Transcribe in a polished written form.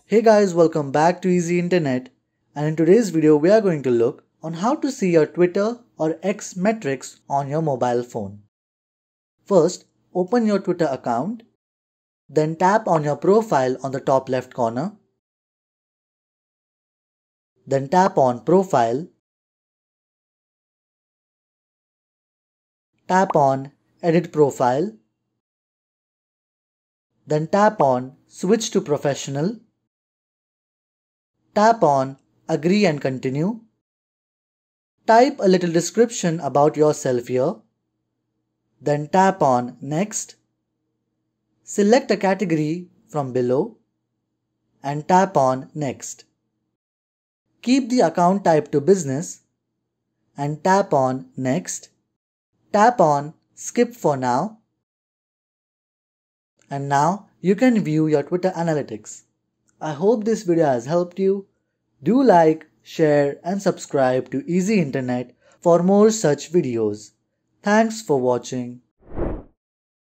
Hey guys, welcome back to Easy Internet, and in today's video we are going to look on how to see your Twitter or X metrics on your mobile phone. First, open your Twitter account, then tap on your profile on the top left corner, then tap on Profile, tap on Edit Profile, then tap on Switch to Professional, tap on Agree and Continue. Type a little description about yourself here. Then tap on Next. Select a category from below and tap on Next. Keep the account type to Business and tap on Next. Tap on Skip for now. And now you can view your Twitter analytics. I hope this video has helped you. Do like, share and subscribe to Easy Internet for more such videos. Thanks for watching.